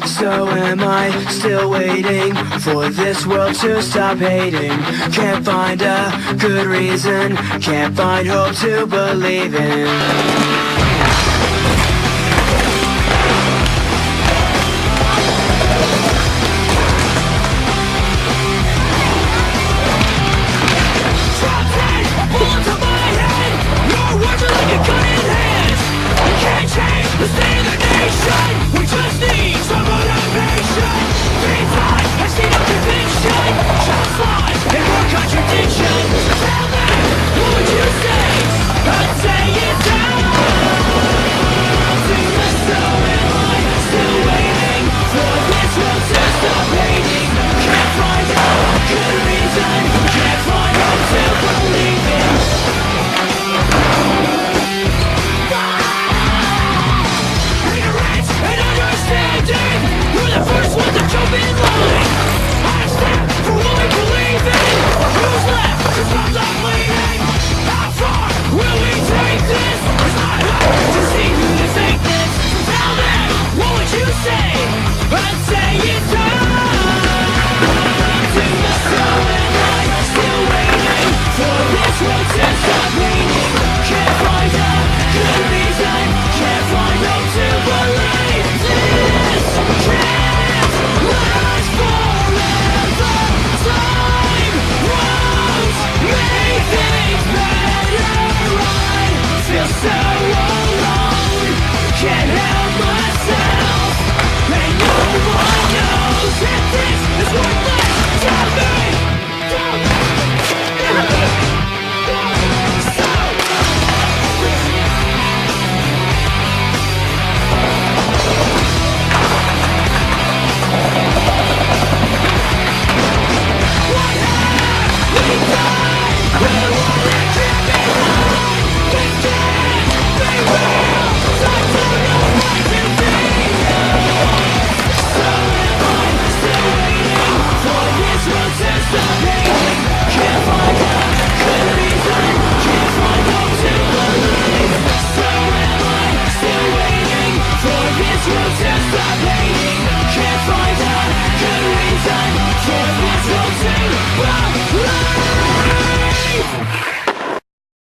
So am I still waiting for this world to stop hating? Can't find a good reason, can't find hope to believe in. The state of the nation, we just need some motivation. 3 times I've seen no conviction, just lies and more contradiction. So tell me, what would you say? I'd say